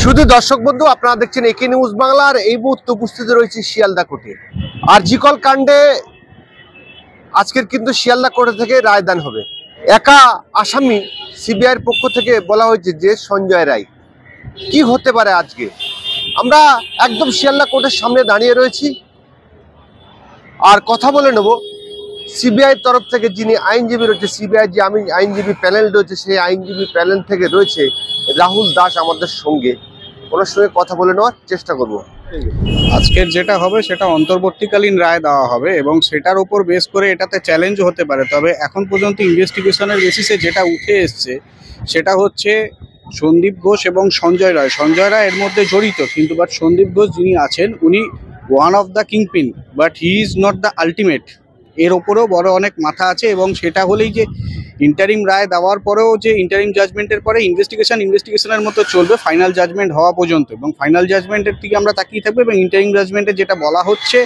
শুধু দর্শক বন্ধু, আপনারা দেখছেন একে নিউজ বাংলা। আর এই মুহূর্তে উপস্থিত রয়েছে শিয়ালদা কোর্টে। আরজি কর কাণ্ডে আজকের কিন্তু শিয়ালদা কোর্টে থেকে রায়দান হবে। একা আসামি সিবিআইয়ের পক্ষ থেকে বলা হয়েছে যে সঞ্জয় রায়। কি হতে পারে আজকে? আমরা একদম শিয়ালদা কোর্টের সামনে দাঁড়িয়ে রয়েছি আর কথা বলে নেব সিবিআই তরফ থেকে যিনি আইনজীবী রয়েছে, সিবিআই যে আইনজীবী প্যানেল রয়েছে, সেই আইনজীবী প্যানেল থেকে রয়েছে রাহুল দাস আমাদের সঙ্গে। ওনার সঙ্গে কথা বলে নেওয়ার চেষ্টা করব। আজকের যেটা হবে সেটা অন্তর্বর্তীকালীন রায় দেওয়া হবে এবং সেটার উপর বেস করে এটাতে চ্যালেঞ্জ হতে পারে। তবে এখন পর্যন্ত ইনভেস্টিগেশনের বেসিসে যেটা উঠে এসছে সেটা হচ্ছে সন্দীপ ঘোষ এবং সঞ্জয় রায়। সঞ্জয় রায় এর মধ্যে জড়িত, কিন্তু বাট সন্দীপ ঘোষ যিনি আছেন উনি one of the kingpin, but he is not the ultimate. এর ওপরেও বড় অনেক মাথা আছে এবং সেটা হলেই যে ইন্টারিম রায় দেওয়ার পরেও যে ইন্টারিম জাজমেন্টের পরে ইনভেস্টিগেশনের মতো চলবে ফাইনাল জাজমেন্ট হওয়া পর্যন্ত, এবং ফাইনাল জাজমেন্টের দিকে আমরা তাকিয়ে থাকবো। এবং ইন্টারিম জাজমেন্টে যেটা বলা হচ্ছে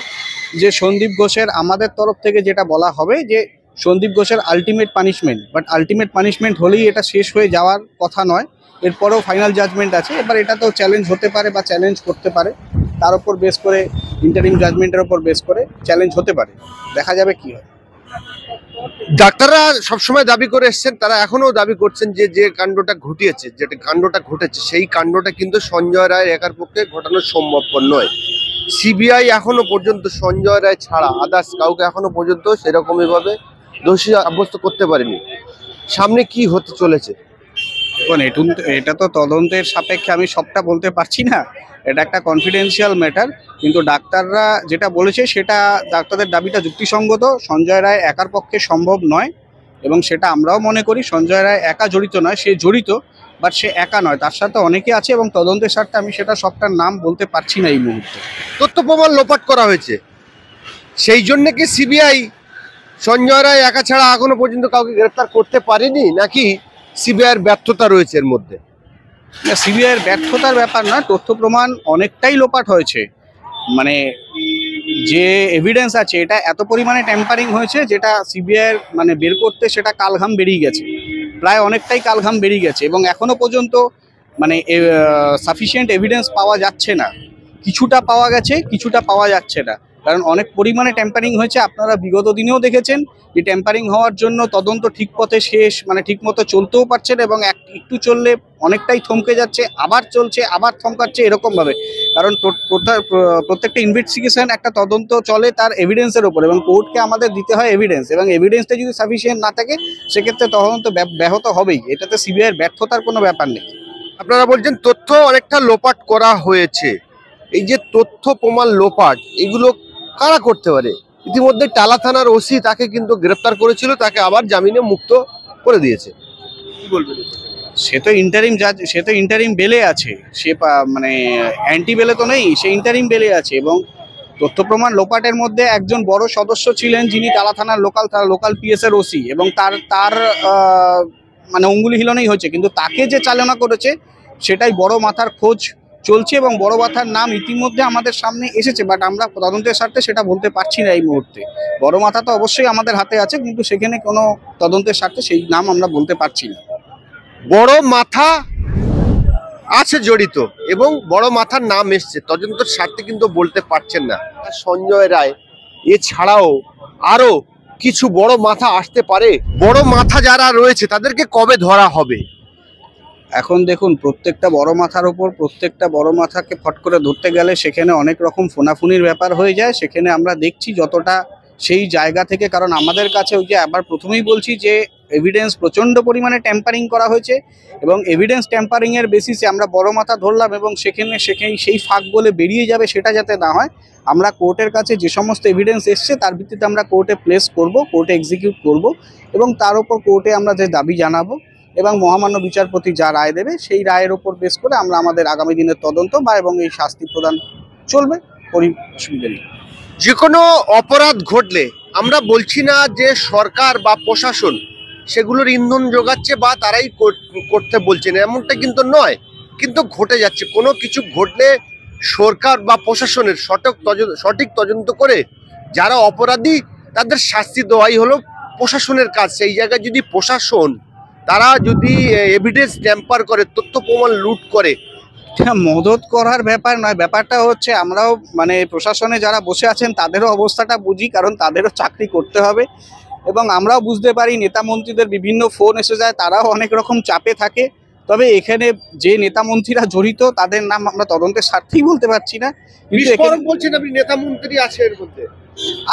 যে সন্দীপ ঘোষের, আমাদের তরফ থেকে যেটা বলা হবে যে সন্দীপ ঘোষের ultimate punishment, but ultimate punishment হলেই এটা শেষ হয়ে যাওয়ার কথা নয়, এরপরেও ফাইনাল জাজমেন্ট আছে। এবার এটা তো চ্যালেঞ্জ হতে পারে বা চ্যালেঞ্জ করতে পারে, তার উপর বেস করে ইন্টারিম জাজমেন্টের উপর বেস করে চ্যালেঞ্জ হতে পারে, দেখা যাবে কি হয়। ডাক্তাররা সবসময় দাবি করে এসছেন, তারা এখনো দাবি করছেন যে যে কাণ্ডটা ঘটিয়েছে, যেটা কাণ্ডটা ঘটেছে সেই কাণ্ডটা কিন্তু সঞ্জয় রায়ের একার পক্ষে ঘটানো সম্ভবপর নয়। সিবিআই এখনো পর্যন্ত সঞ্জয় রায় ছাড়া আদার্স কাউকে এখনো পর্যন্ত সেরকমই ভাবে দোষী সাব্যস্ত করতে পারেনি। সামনে কি হতে চলেছে দেখুন, এটা তো তদন্তের সাপেক্ষে আমি সবটা বলতে পারছি না, এটা একটা কনফিডেন্সিয়াল ম্যাটার। কিন্তু ডাক্তাররা যেটা বলেছে সেটা, ডাক্তারদের দাবিটা যুক্তিসঙ্গত। সঞ্জয় রায় একার পক্ষে সম্ভব নয় এবং সেটা আমরাও মনে করি। সঞ্জয় রায় একা জড়িত নয়, সে জড়িত, বাট সে একা নয়, তার সাথে অনেকে আছে এবং তদন্তের স্বার্থে আমি সেটা সবটার নাম বলতে পারছি না এই মুহূর্তে। তথ্য প্রমাণ লোপাট করা হয়েছে, সেই জন্য কি সিবিআই সঞ্জয় রায় একা ছাড়া এখনো পর্যন্ত কাউকে গ্রেফতার করতে পারেনি, নাকি সিবিআইয়ের ব্যর্থতা রয়েছে এর মধ্যে? সিবিআইয়ের ব্যর্থতার ব্যাপার না, তথ্য প্রমাণ অনেকটাই লোপাট হয়েছে। মানে যে এভিডেন্স আছে এটা এত পরিমাণে ট্যাম্পারিং হয়েছে, যেটা সিবিআইয়ের মানে বের করতে সেটা কালঘাম বেরিয়ে গেছে, প্রায় অনেকটাই কালঘাম বেরিয়ে গেছে। এবং এখনো পর্যন্ত মানে সাফিসিয়েন্ট এভিডেন্স পাওয়া যাচ্ছে না। কিছুটা পাওয়া গেছে, কিছুটা পাওয়া যাচ্ছে না, কারণ অনেক পরিমাণে ট্যাম্পারিং হয়েছে। আপনারা বিগত দিনেও দেখেছেন যে ট্যাম্পারিং হওয়ার জন্য তদন্ত ঠিক পথে শেষ, মানে ঠিক মতো চলতেও পারছে না, এবং একটু চললে অনেকটাই থমকে যাচ্ছে, আবার চলছে, আবার থমকাচ্ছে, এরকমভাবে। কারণ প্রত্যেকটা ইনভেস্টিগেশন, একটা তদন্ত চলে তার এভিডেন্সের ওপর, এবং কোর্টকে আমাদের দিতে হয় এভিডেন্স, এবং এভিডেন্সটা যদি সাফিসিয়েন্ট না থাকে সেক্ষেত্রে তদন্ত ব্যাহত হবেই। এটাতে সিবিআইয়ের ব্যর্থতার কোনো ব্যাপার নেই। আপনারা বলছেন তথ্য অনেকটা লোপাট করা হয়েছে, এই যে তথ্য প্রমাণ লোপাট এগুলো কারা করতে পারে? ইতিমধ্যে টালা থানার ওসি তাকে কিন্তু গ্রেফতার করেছিল, তাকে আবার জামিনে মুক্ত করে দিয়েছে। কি বলবেন? সে তো ইন্টারিম জাজ, সে তো ইন্টারিম বেলে আছে, সে মানে অ্যান্টি বেলে তো নেই, সে ইন্টারিম বেলে আছে। এবং তথ্য প্রমাণ লোপাটের মধ্যে একজন বড় সদস্য ছিলেন যিনি টালা থানার লোকাল পিএস এর ওসি, এবং তার মানে অঙ্গুলি হিলনেই হয়েছে, কিন্তু তাকে যে চালনা করেছে সেটাই বড় মাথার খোঁজ চলছে, এবং বড় মাথার নাম ইতিমধ্যে আমাদের সামনে এসেছে, বাট আমরা তদন্তের স্বার্থে সেটা বলতে পারছি না এই মুহূর্তে। বড় মাথা তো অবশ্যই আমাদের হাতে আছে, কিন্তু সেখানে কোনো তদন্তের স্বার্থে সেই নাম আমরা বলতে পারছি না। বড় মাথা আছে জড়িত এবং বড় মাথার নাম এসছে, তদন্তের স্বার্থে কিন্তু বলতে পারছেন না। সঞ্জয় রায় এছাড়াও আরো কিছু বড় মাথা আসতে পারে। বড় মাথা যারা রয়েছে তাদেরকে কবে ধরা হবে? এখন দেখুন, প্রত্যেকটা বড় মাথার ওপর প্রত্যেকটা বড় মাথাকে ফট করে ধরতে গেলে সেখানে অনেক রকম ফোনাফুনির ব্যাপার হয়ে যায়। সেখানে আমরা দেখছি যতটা সেই জায়গা থেকে, কারণ আমাদের কাছে ওই যে আবার প্রথমেই বলছি যে এভিডেন্স প্রচণ্ড পরিমাণে ট্যাম্পারিং করা হয়েছে, এবং এভিডেন্স ট্যাম্পারিংয়ের বেসিসে আমরা বড় মাথা ধরলাম, এবং সেখানে সেই ফাঁক বলে বেরিয়ে যাবে সেটা যাতে না হয়, আমরা কোর্টের কাছে যে সমস্ত এভিডেন্স এসছে তার ভিত্তিতে আমরা কোর্টে প্লেস করব, কোর্টে এক্সিকিউট করব, এবং তার উপর কোর্টে আমরা যে দাবি জানাবো এবং মহামান্য বিচারপতি যা রায় দেবে সেই রায়ের ওপর বেস করে আমরা আমাদের আগামী দিনের তদন্ত বা এবং এই শাস্তি প্রদান চলবে, অসুবিধা নেই। যে কোনো অপরাধ ঘটলে আমরা বলছি না যে সরকার বা প্রশাসন সেগুলোর ইন্ধন যোগাচ্ছে বা তারাই করতে বলছে না, এমনটা কিন্তু নয়, কিন্তু ঘটে যাচ্ছে। কোনো কিছু ঘটলে সরকার বা প্রশাসনের সঠিক তদন্ত করে যারা অপরাধী তাদের শাস্তি দেওয়াই হলো প্রশাসনের কাজ। সেই জায়গায় যদি প্রশাসন তারা যদি এভিডেন্স ট্যাম্পার করে, তথ্য প্রমাণ লুট করে, এটা মদত করার ব্যাপার নয়, ব্যাপারটা হচ্ছে আমরাও মানে প্রশাসনে যারা বসে আছেন তাদেরও অবস্থাটা বুঝি, কারণ তাদেরও চাকরি করতে হবে এবং আমরাও বুঝতে পারি নেতা মন্ত্রীদের বিভিন্ন ফোন এসে যায়, তারাও অনেক রকম চাপে থাকে। তবে এখানে যে নেতা মন্ত্রীরা জড়িত তাদের নাম আমরা তদন্তের স্বার্থেই বলতে পারছি না, কিন্তু বলছেন আপনি নেতা মন্ত্রী আছে এর মধ্যে।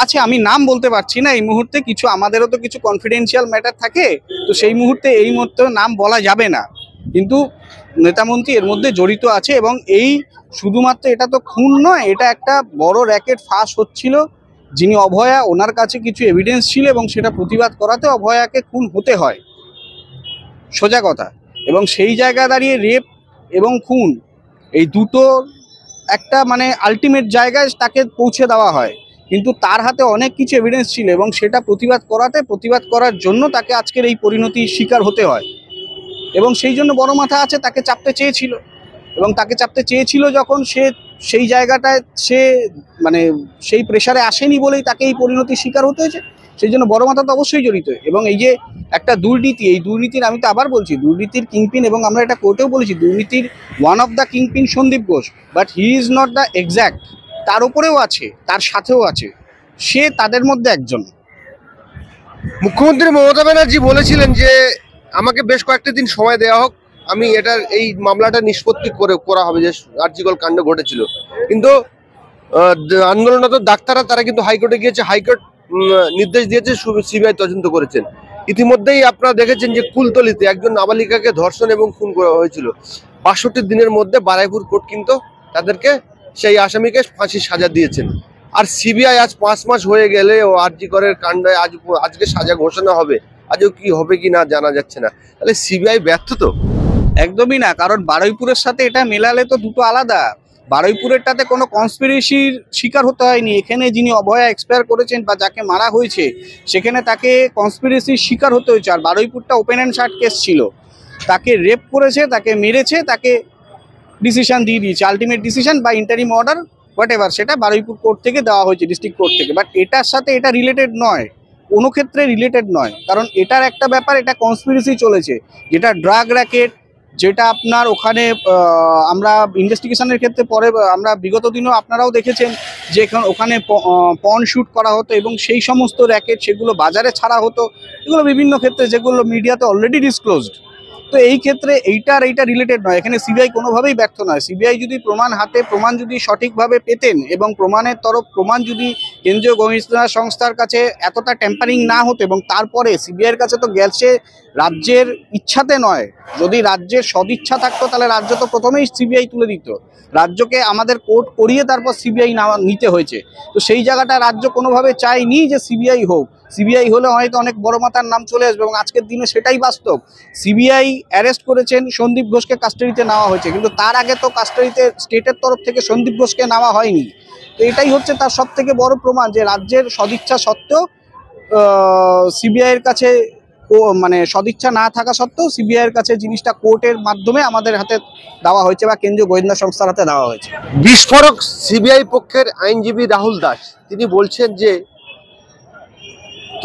আচ্ছা, আমি নাম বলতে পারছি না এই মুহূর্তে, কিছু আমাদেরও তো কিছু কনফিডেন্সিয়াল ম্যাটার থাকে, তো সেই মুহূর্তে এই মুহূর্তে নাম বলা যাবে না, কিন্তু নেতামন্ত্রী এর মধ্যে জড়িত আছে। এবং এই শুধুমাত্র এটা তো খুন নয়, এটা একটা বড় র্যাকেট ফাঁস হচ্ছিল, যিনি অভয়া, ওনার কাছে কিছু এভিডেন্স ছিল এবং সেটা প্রতিবাদ করাতে অভয়াকে খুন হতে হয়, সোজা কথা। এবং সেই জায়গা দাঁড়িয়ে রেপ এবং খুন এই দুটো একটা মানে আলটিমেট জায়গায় তাকে পৌঁছে দেওয়া হয়, কিন্তু তার হাতে অনেক কিছু এভিডেন্স ছিল এবং সেটা প্রতিবাদ করার জন্য তাকে আজকের এই পরিণতির শিকার হতে হয়। এবং সেই জন্য বড় মাথা আছে, তাকে চাপতে চেয়েছিল যখন সে সেই জায়গাটায় সে মানে সেই প্রেসারে আসেনি বলেই তাকে এই পরিণতির শিকার হতে হয়েছে। সেই জন্য বড় মাথা তো অবশ্যই জড়িত। এবং এই যে একটা দুর্নীতি, এই দুর্নীতির আমি তো আবার বলছি দুর্নীতির কিংপিন, এবং আমরা এটা কোর্টেও বলেছি দুর্নীতির one of the kingpin Sandip Ghosh, but he is not the exact, তার উপরেও আছে, তার সাথেও আছে, সে তাদের মধ্যে একজন। মুখ্যমন্ত্রী মমতা ব্যানার্জি বলেছিলেন যে আমাকে বেশ কয়েকটা দিন সময় দেওয়া হোক, আমি এটার এই মামলাটা নিষ্পত্তি করা হবে যে আরজিকর কাণ্ড ঘটেছিল। কিন্তু আন্দোলনরত ডাক্তাররা তারা কিন্তু হাইকোর্টে গিয়েছে, হাইকোর্ট নির্দেশ দিয়েছে, সিবিআই তদন্ত করেছেন। ইতিমধ্যেই আপনারা দেখেছেন যে কুলতলিতে একজন নাবালিকাকে ধর্ষণ এবং খুন করা হয়েছিল। ৬২ দিনের মধ্যে বারাইপুর কোর্ট কিন্তু তাদেরকে সেই আসামিকে ফাঁসির সাজা দিয়েছেন। আর সিবিআই আজ ৫ মাস হয়ে গেলে ও আরজিকরের কাণ্ডে আজকে সাজা ঘোষণা হবে, আজও কি হবে কি না জানা যাচ্ছে না। তাহলে সিবিআই ব্যর্থ তো? একদমই না, কারণ বারুইপুরের সাথে এটা মেলালে তো দুটো আলাদা। বারুইপুরেরটাতে কোনো কনস্পিরেসির শিকার হতে হয়নি, এখানে যিনি অভয়া এক্সপায়ার করেছেন বা যাকে মারা হয়েছে সেখানে তাকে কনস্পিরেসির শিকার হতে হয়েছে। আর বারুইপুরটা ওপেন অ্যান্ড শাট কেস ছিল, তাকে রেপ করেছে, তাকে মেরেছে, তাকে ডিসিশন দিয়ে দিয়েছে, আলটিমেট ডিসিশন বা ইন্টারিম অর্ডার হোয়াট এভার, সেটা বারুইপুর কোর্ট থেকে দেওয়া হয়েছে, ডিস্ট্রিক্ট কোর্ট থেকে। বাট এটার সাথে এটা রিলেটেড নয়, কোনো ক্ষেত্রে রিলেটেড নয়, কারণ এটার একটা ব্যাপার, এটা কনস্পিরেসি চলেছে, যেটা ড্রাগ র্যাকেট, যেটা আপনার ওখানে আমরা ইনভেস্টিগেশনের ক্ষেত্রে পরে আমরা বিগত দিনও আপনারাও দেখেছেন যে ওখানে পর্ন শ্যুট করা হতো এবং সেই সমস্ত র্যাকেট সেগুলো বাজারে ছাড়া হতো, এগুলো বিভিন্ন ক্ষেত্রে যেগুলো মিডিয়াতে অলরেডি ডিসক্লোজড। তো এই ক্ষেত্রে এইটা রিলেটেড নয়, এখানে সিবিআই কোনোভাবেই ব্যর্থ নয়। সিবিআই যদি প্রমাণ যদি সঠিকভাবে পেতেন এবং প্রমাণ যদি কেন্দ্রীয় গোয়েন্দা সংস্থার কাছে এতটা ট্যাম্পারিং না হতো, এবং তারপরে সিবিআইয়ের কাছে তো গেছে রাজ্যের ইচ্ছাতে নয়, যদি রাজ্যের সদিচ্ছা থাকতো তাহলে রাজ্য তো প্রথমেই সিবিআই তুলে দিত, রাজ্যকে আমাদের কোর্ট করিয়ে তারপর সিবিআই নিতে হয়েছে। তো সেই জায়গাটা রাজ্য কোনোভাবে চায়নি যে সিবিআই হোক, সিবিআই হলে হয়তো অনেক বড় মাথার নাম চলে আসবে, এবং আজকের দিনে সেটাই বাস্তব। সিবিআই অ্যারেস্ট করেছেন, সন্দীপ ঘোষকে কাস্টাডিতে নেওয়া হয়েছে, কিন্তু তার আগে তো কাস্টাডিতে স্টেটের তরফ থেকে সন্দীপ ঘোষকে নেওয়া হয়নি। তো এটাই হচ্ছে তার সব থেকে বড় প্রমাণ যে রাজ্যের সদিচ্ছা সত্ত্বেও সিবিআইয়ের কাছে মানে সদিচ্ছা না থাকা সত্ত্বেও সিবিআইয়ের কাছে জিনিসটা কোর্টের মাধ্যমে আমাদের হাতে দেওয়া হয়েছে বা কেন্দ্রীয় গোয়েন্দা সংস্থার হাতে দেওয়া হয়েছে। বিস্ফোরক সিবিআই পক্ষের আইনজীবী রাহুল দাস তিনি বলছেন যে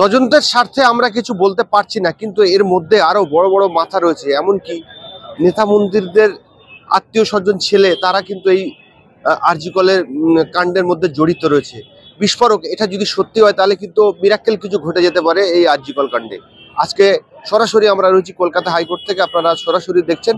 তদন্তের স্বার্থে আমরা কিছু বলতে পারছি না, কিন্তু এর মধ্যে আরো বড় বড় মাথা রয়েছে, এমনকি নেতা মন্ত্রীদের আত্মীয় স্বজন ছেলে তারা কিন্তু এই আরজিকরের কাণ্ডের মধ্যে জড়িত রয়েছে। বিস্ফোরক এটা যদি সত্যি হয় তাহলে কিন্তু মিরাক্কেল কিছু ঘটে যেতে পারে এই আরজিকর কাণ্ডে। আজকে সরাসরি আমরা রয়েছি কলকাতা হাইকোর্ট থেকে, আপনারা সরাসরি দেখছেন